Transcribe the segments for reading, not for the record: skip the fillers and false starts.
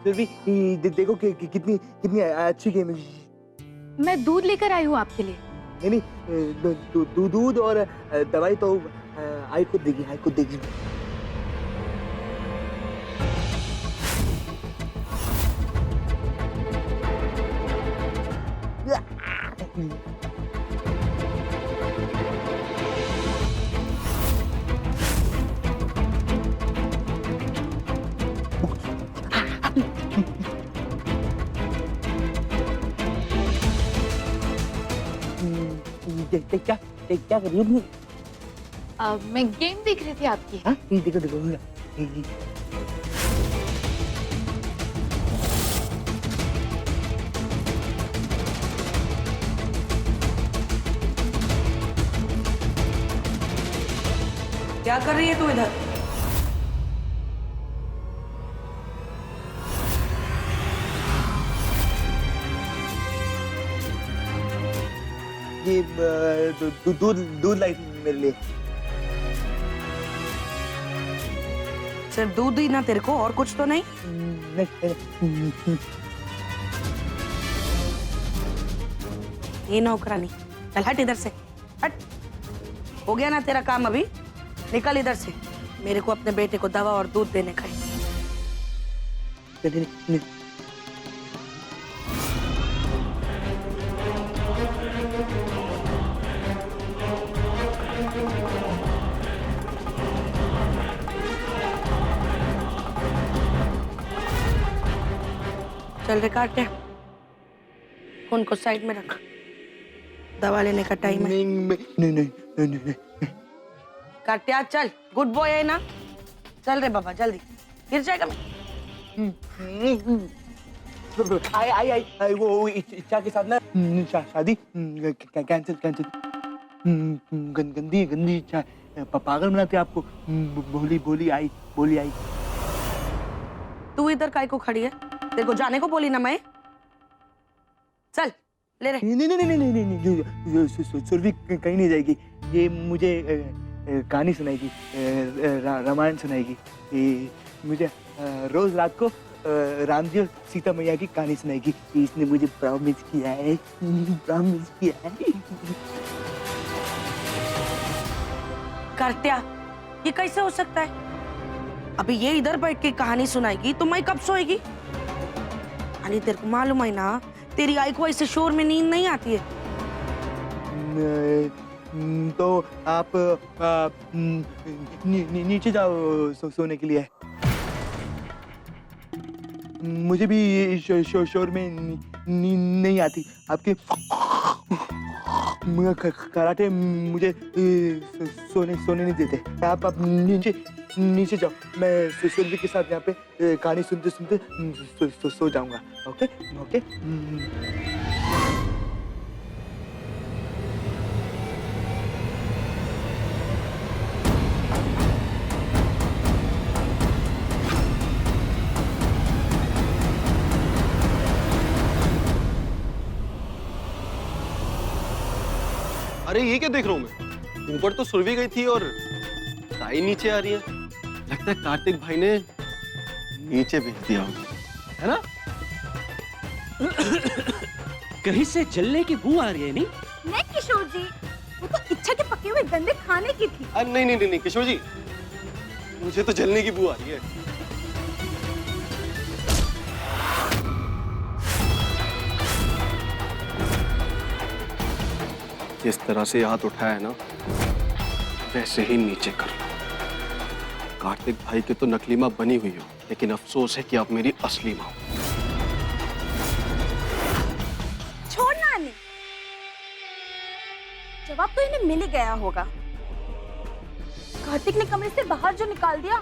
सुरभि, देखो कितनी कितनी अच्छी गेम है। मैं दूध लेकर आई हूँ आपके लिए। नहीं, दूध और दवाई तो आई खुद देगी, आई खुद देगी। क्या क्या कर रही हो? मैं गेम देख रही थी आपकी। हाँ, देखो देखो। क्या कर रही है तू इधर? ये दूध लाई मेरे लिए। सिर्फ दूध ही ना तेरे को, और कुछ तो नहीं? नहीं। ये नौकरानी, चल हट इधर से, हट। हो गया ना तेरा काम अभी, निकल इधर से। मेरे को अपने बेटे को दवा और दूध देने का है। चल रे काटे, फोन को साइड में रख, दवा लेने का टाइम है। नहीं। काट्या चल, गुड बॉय है ना? चल रे बाबा जल्दी, गिर जाएगा। आई वो इच्छा के साथ ना शादी कैंसिल। गंदी इच्छा, पागल बनाते आपको। बोली आई। तू इधर काय को खड़ी है? तेरे को जाने को बोली ना मैं? चल ले रे। नहीं, सुरभि कहीं नहीं जाएगी। ये मुझे कहानी सुनाएगी, रामायण सुनाएगी। मुझे रोज रात को राम जी और सीता मैया की कहानी सुनाएगी। इसने मुझे प्रॉमिस किया है। करत्या, ये कैसे हो सकता है? अभी ये इधर बैठ के कहानी सुनाएगी तो मैं कब सोएगी? अरे तेरे को मालूम है ना, तेरी आई को ऐसे शोर में नींद नहीं आती है। तो आप नीचे जाओ सोने के लिए। मुझे भी शोर में नींद नहीं आती। आपके कराटे मुझे सोने नहीं देते। आप नीचे जाओ, मैं सुरभि के साथ यहाँ पे कहानी सुनते सो जाऊंगा। ओके। अरे ये क्या देख रहा हूँ मैं? ऊपर तो सुरभि गई थी और ताई नीचे आ रही है। लगता है कार्तिक भाई ने नीचे भेज दिया है ना? कहीं से जलने की बू आ रही है। नहीं किशोर जी, वो तो इच्छा के पके हुए गंदे खाने की थी। अरे नहीं किशोर जी, मुझे तो जलने की बू आ रही है। जिस तरह से हाथ उठाया है ना, वैसे ही नीचे कर लो। कार्तिक भाई की तो नकली माँ बनी हुई हो, लेकिन अफसोस है कि आप मेरी असली माँ हो। छोड़ना नहीं, जवाब तो इन्हें मिल ही गया होगा। कार्तिक ने कमरे से बाहर जो निकाल दिया,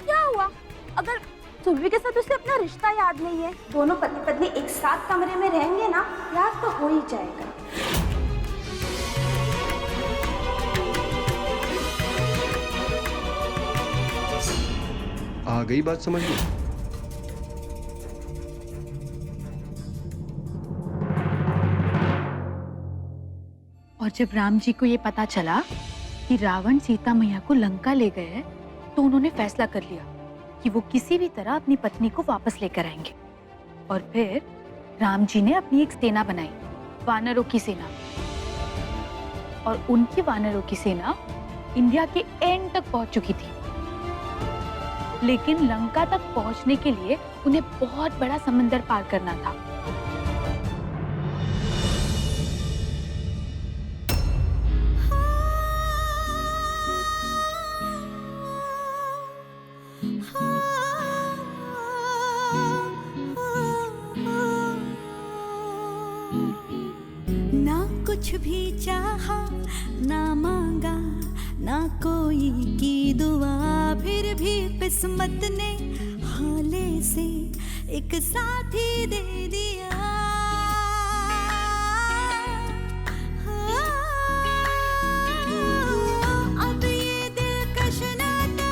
क्या हुआ? अगर सुरभि के साथ उसे अपना रिश्ता याद नहीं है, दोनों पति पत्नी एक साथ कमरे में रहेंगे ना, याद तो हो ही जाएगा। आ गई बात समझ में? और जब राम जी को ये पता चला कि रावण सीता मैया को लंका ले गए, तो उन्होंने फैसला कर लिया कि वो किसी भी तरह अपनी पत्नी को वापस लेकर आएंगे। और फिर राम जी ने अपनी एक सेना बनाई, वानरों की सेना। और उनकी वानरों की सेना इंडिया के एंड तक पहुंच चुकी थी, लेकिन लंका तक पहुंचने के लिए उन्हें बहुत बड़ा समंदर पार करना था। ना कुछ भी चाहा, ना मांगा, ना कोई की दुआ, फिर भी किस्मत ने हाले से एक साथी दे दिया। अब ये दिलकश नाता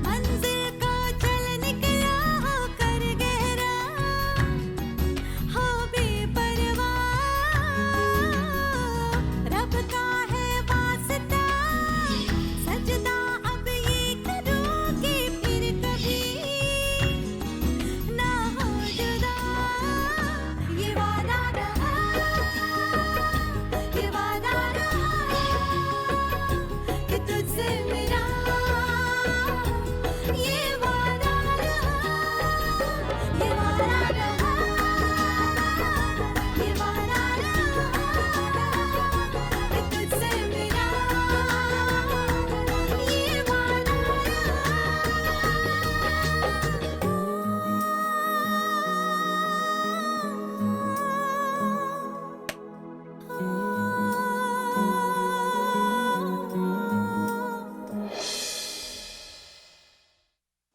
मंजिल को चल निकला होकर गहरा, हो बेपरवाह रब का है वास्ता, सजदा अब ये करूंगी फिर कभी ना हो जुदा। ये वादा रहा, ये वादा रहा कि तुझसे मेरा, ये वादा रहा, ये वादा रहा, ये वादा रहा कि तुझसे मेरा, ये वादा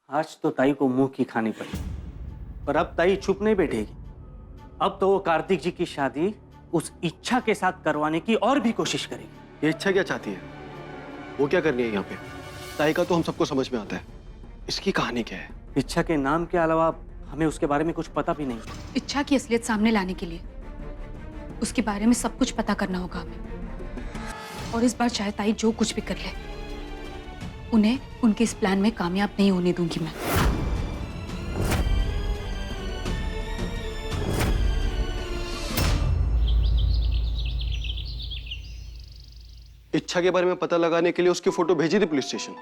आज तो ताई को मुंह की खानी पड़ी, पर अब ताई चुप नहीं बैठेगी। अब तो वो कार्तिक जी की शादी उस इच्छा के साथ करवाने की और भी कोशिश करेगी। ये इच्छा क्या चाहती है? वो क्या करनी है यहाँ पे? ताई का तो हम सबको समझ में आता है, इसकी कहानी क्या है? इच्छा के नाम के अलावा हमें उसके बारे में कुछ पता भी नहीं। इच्छा की असलियत सामने लाने के लिए उसके बारे में सब कुछ पता करना होगा हमें। और इस बार चाहे ताई जो कुछ भी कर ले, उन्हें उनके इस प्लान में कामयाब नहीं होने दूंगी मैं। इच्छा के बारे में पता लगाने के लिए उसकी फोटो भेजी थी पुलिस स्टेशन,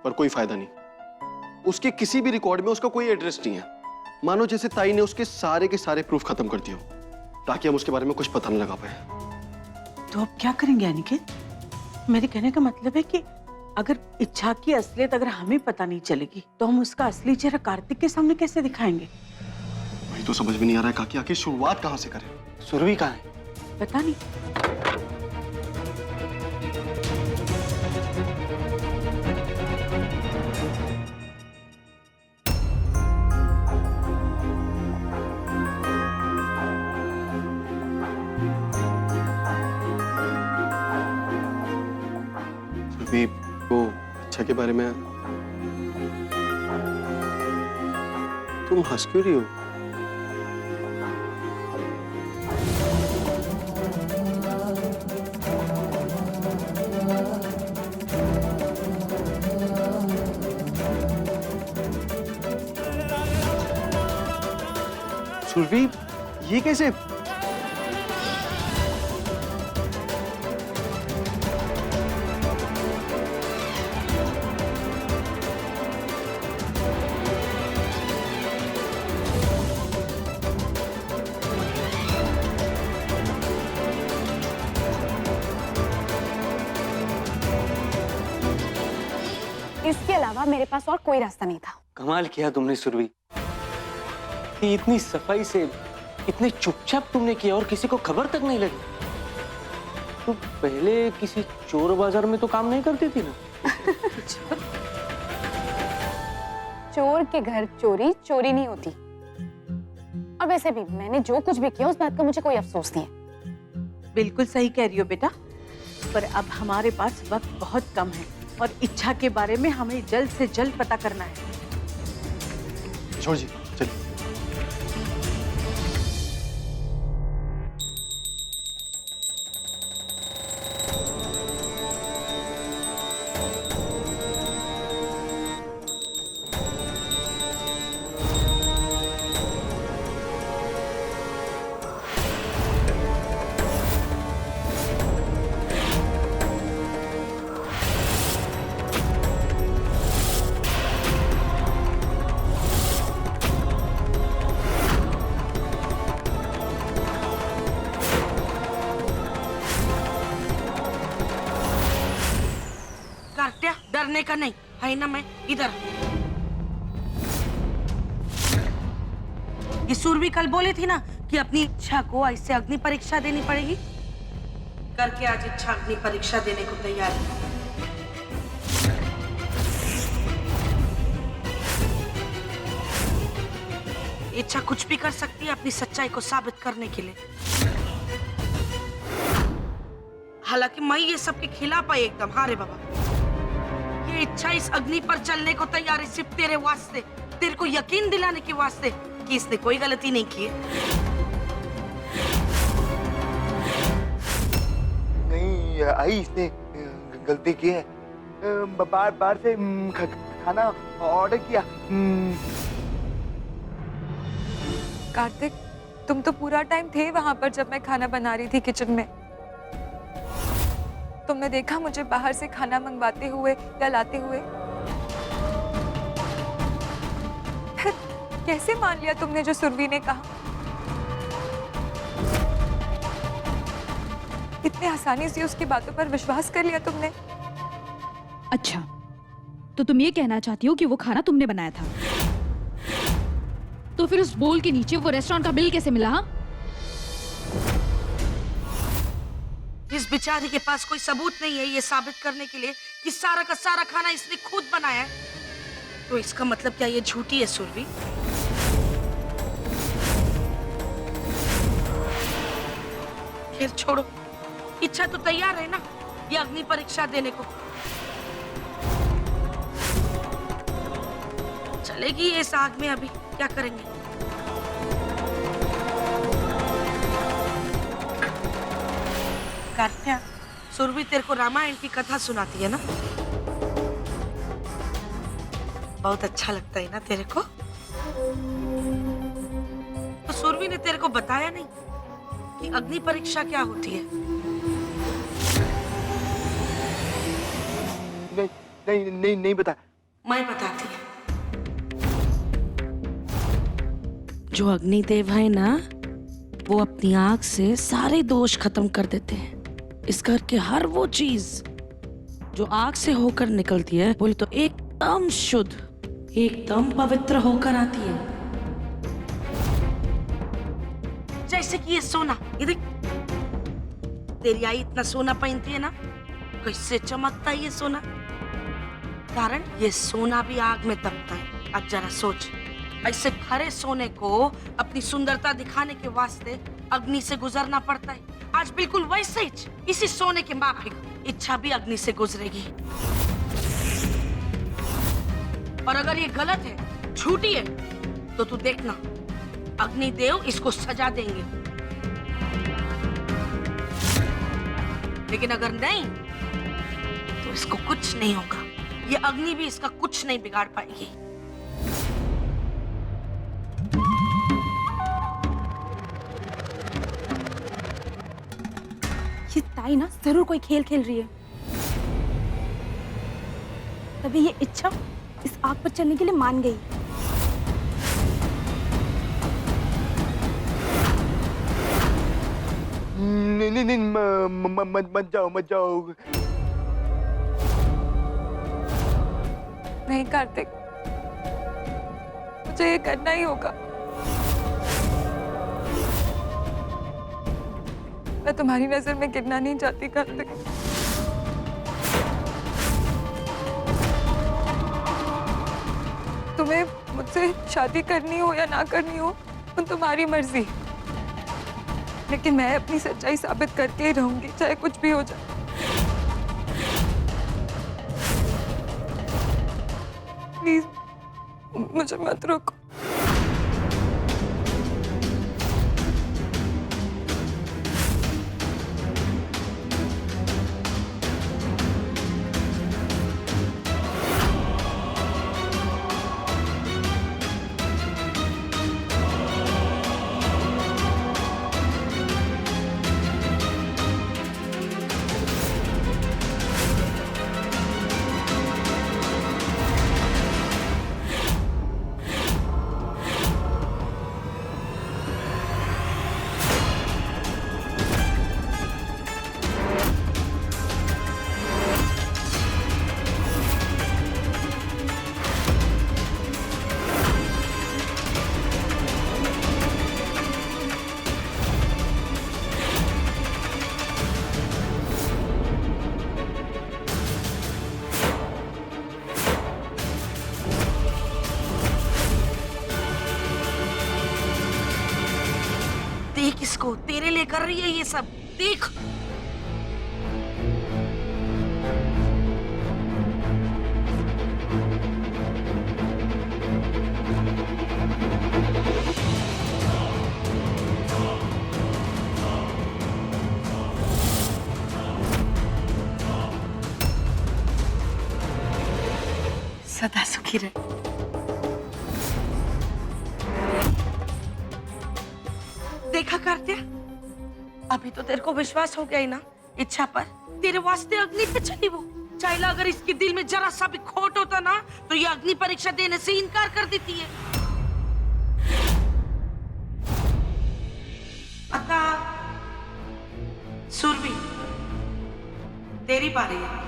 पर कोई फायदा नहीं। उसके किसी भी रिकॉर्ड में उसका कोई एड्रेस नहीं है। मानो जैसे ताई ने उसके सारे के सारे प्रूफ खत्म कर दिए हो, ताकि हम उसके बारे में कुछ पता न लगा पाए। तो अब क्या करेंगे अनिकेत? मेरे कहने का मतलब है कि अगर इच्छा की असलियत अगर हमें पता नहीं चलेगी, तो हम उसका असली चेहरा कार्तिक के सामने कैसे दिखाएंगे? वही तो समझ में नहीं आ रहा है काकी, आखिर शुरुआत कहाँ से करें? सुरभि कहाँ है? पता नहीं। सुरभि को इच्छा के बारे में तुम हंस क्यों रही हो? सुरभि, ये कैसे? इसके अलावा मेरे पास और कोई रास्ता नहीं था। कमाल किया तुमने सुरभि, कि इतनी सफाई से, इतने चुपचाप तुमने किया और किसी को खबर तक नहीं लगी। तो पहले किसी चोर बाजार में तो काम नहीं करती थी ना? चोर के घर चोरी चोरी नहीं होती। और वैसे भी मैंने जो कुछ भी किया उस बात का मुझे कोई अफसोस नहीं है। बिल्कुल सही कह रही हो बेटा, पर अब हमारे पास वक्त बहुत कम है और इच्छा के बारे में हमें जल्द से जल्द पता करना है। किशोर जी, चलिए। करने का नहीं है ना। मैं इधर ये सुरभि कल बोली थी ना कि अपनी इच्छा को ऐसे अग्नि परीक्षा देनी पड़ेगी, करके आज इच्छा अग्नि परीक्षा देने को तैयार है। इच्छा कुछ भी कर सकती है अपनी सच्चाई को साबित करने के लिए। हालांकि मैं ये सब के खिलाफ है एकदम। हाँ रे बाबा, ये इच्छा इस अग्नि पर चलने को तैयार है सिर्फ तेरे वास्ते, तेरे को यकीन दिलाने के वास्ते कि इसने कोई गलती नहीं की है। नहीं आई, इसने गलती की है। बार बार से खाना ऑर्डर किया। कार्तिक, तुम तो पूरा टाइम थे वहां पर जब मैं खाना बना रही थी किचन में। तुमने देखा मुझे बाहर से खाना मंगवाते हुए या लाते हुए? फिर कैसे मान लिया तुमने जो सुरभि ने कहा? इतने आसानी से उसकी बातों पर विश्वास कर लिया तुमने? अच्छा, तो तुम ये कहना चाहती हो कि वो खाना तुमने बनाया था? तो फिर उस बोल के नीचे वो रेस्टोरेंट का बिल कैसे मिला? हाँ, इस बेचारी के पास कोई सबूत नहीं है ये साबित करने के लिए कि सारा का सारा खाना इसने खुद बनाया है। तो इसका मतलब क्या ये झूठी है सुरभि? फिर छोड़ो, इच्छा तो तैयार है ना ये अग्नि परीक्षा देने को। चलेगी इस आग में, अभी क्या करेंगे? कार्त्या, सुरभि तेरे को रामायण की कथा सुनाती है ना? बहुत अच्छा लगता है ना तेरे को? तो सुरभि ने तेरे को बताया नहीं कि अग्नि परीक्षा क्या होती है? नहीं नहीं नहीं नहीं बता। मैं बताती हूँ। जो अग्निदेव है ना, वो अपनी आग से सारे दोष खत्म कर देते हैं। इस घर के हर वो चीज जो आग से होकर निकलती है, बोले तो एकदम शुद्ध, एकदम पवित्र होकर आती है। जैसे कि ये सोना, ये देख, तेरी आई इतना सोना पहनती है ना, कैसे चमकता है ये सोना? कारण ये सोना भी आग में तपता है। अब जरा सोच, ऐसे खरे सोने को अपनी सुंदरता दिखाने के वास्ते अग्नि से गुजरना पड़ता है। आज बिल्कुल वैसे ही इसी सोने के माफिक इच्छा भी अग्नि से गुजरेगी। और अगर ये गलत है, झूठी है, तो तू देखना अग्निदेव इसको सजा देंगे। लेकिन अगर नहीं, तो इसको कुछ नहीं होगा। ये अग्नि भी इसका कुछ नहीं बिगाड़ पाएगी। ये ताई ना जरूर कोई खेल खेल रही है, तभी ये इच्छा इस आग पर चलने के लिए मान गई। नहीं नहीं नहीं, मत जाओ मत जाओ। नहीं कार्तिक, मुझे ये करना ही होगा। मैं तुम्हारी नजर में गिरना नहीं चाहती कार्तिक। तुम्हें मुझसे शादी करनी हो या ना करनी हो, तो तुम्हारी मर्जी, लेकिन मैं अपनी सच्चाई साबित करके ही रहूंगी, चाहे कुछ भी हो जाए। प्लीज मुझे मत रोको। इसको, तेरे लिए कर रही है ये सब, देख। सदा सुखी रहे। देखा कार्त्या, अभी तो तेरे को विश्वास हो गया ही ना इच्छा पर। तेरे वास्ते अग्नि पे चली वो। चाइला अगर इसके दिल में जरा सा भी खोट होता ना तो ये अग्नि परीक्षा देने से इनकार कर देती है। अतः सुरभि, तेरी बारी है।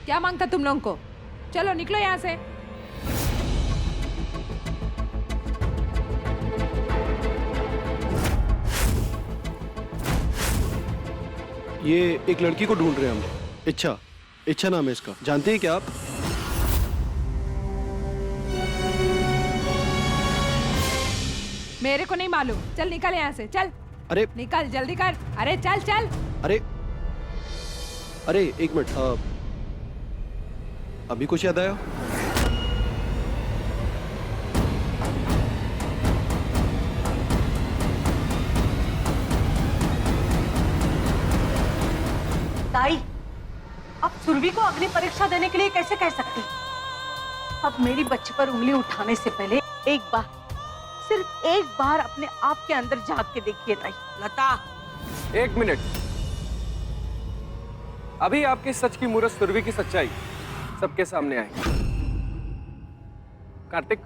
क्या मांगता तुम लोगों को? चलो निकलो यहाँ से। ये एक लड़की को ढूंढ रहे हैं हम। इच्छा, इच्छा नाम है इसका। जानते हैं क्या आप? मेरे को नहीं मालूम। चल निकल यहाँ से, चल। अरे निकल, जल्दी कर। अरे चल चल। अरे एक मिनट, अभी कुछ याद आया? ताई, अब सुरभि को अग्नि परीक्षा देने के लिए कैसे कह सकती? अब मेरी बच्ची पर उंगली उठाने से पहले एक बार, सिर्फ एक बार अपने आप के अंदर झांक के देखिए ताई। लता, एक मिनट। अभी आपके सच की मूरत सुरभि की सच्चाई सबके सामने आई। कार्तिक,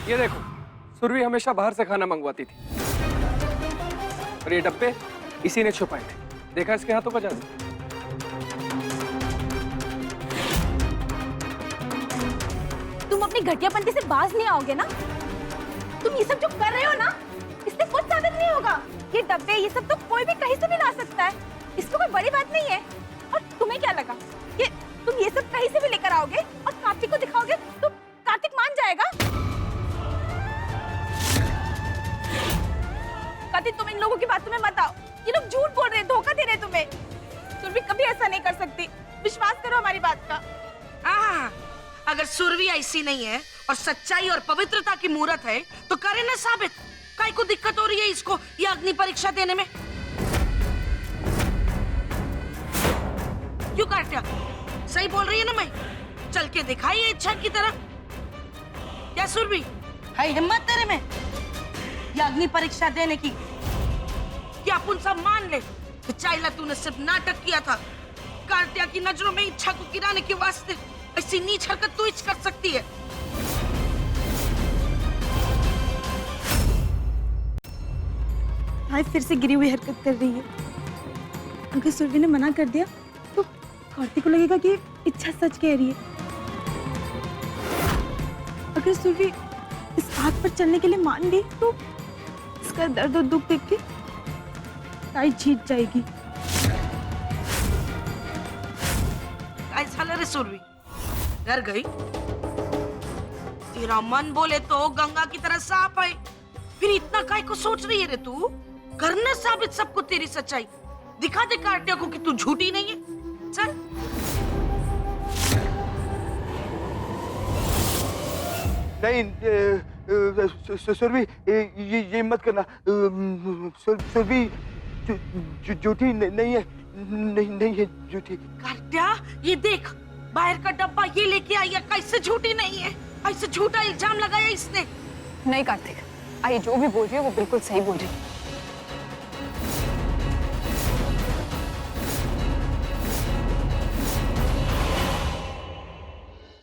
ये देखो, सुरभि हमेशा बाहर से खाना मंगवाती थी और ये डब्बे इसी ने छुपाए थे। देखा इसके हाथों का जादू? तुम अपनी घटियापंती से बाज नहीं आओगे ना? तुम ये सब जो कर रहे हो ना, इससे कुछ साबित नहीं होगा। ये डब्बे, ये सब तो कोई भी कहीं से भी ला सकता है। इसको कोई बड़ी बात नहीं है। और तुम्हें क्या लगा कि तुम ये सब कहीं से भी लेकर आओगे और कार्तिक को दिखाओगे तो कार्तिक मान जाएगा? कार्तिक, तुम इन लोगों की बातों में मत आओ। ये लोग झूठ बोल रहे हैं, धोखा दे रहे हैं तुम्हें। सुरभि कभी ऐसा नहीं कर सकती। विश्वास करो हमारी बात का। हाँ, अगर सुरभि ऐसी नहीं है और सच्चाई और पवित्रता की मूरत है तो करे ना साबित। काहे को दिक्कत हो रही है इसको ये अग्नि परीक्षा देने में? क्यों कार्त्या, सही बोल रही है ना मैं? चल के दिखाइए इच्छा की तरह। क्या सुरभि, है हिम्मत तेरे में ये अग्नि परीक्षा देने की? क्या अपन सब मान ले कि चाइला तूने सिर्फ नाटक किया था? कार्त्या की नजरों में इच्छा को गिराने के वास्ते ऐसी नीच हरकत तू कर सकती है? भाई फिर से गिरी हुई हरकत कर रही है। अगर सुरभि ने मना कर दिया तो कार्तिक को लगेगा कि इच्छा सच कह रही है। अगर सुरभि इस बात पर चलने के लिए मान गई तो इसका दर्द और दुख देख के ताई जीत जाएगी। रे सुरभि, डर गई? तेरा मन बोले तो गंगा की तरह साफ है, फिर इतना काय को सोच रही है रे तू? करना साबित सबको तेरी सच्चाई। दिखा दे कार्त्या को कि तू झूठी नहीं है। चल। नहीं सुरभि, ये मत करना। सुरभि झूठी नहीं है, नहीं है झूठी। कार्त्या, ये देख, बाहर का डब्बा ये लेके आई है, कैसे झूठी नहीं है? ऐसे झूठा इल्जाम लगाया इसने। नहीं कार्तिक, आई जो भी बोल रही है वो बिल्कुल सही बोल रही है।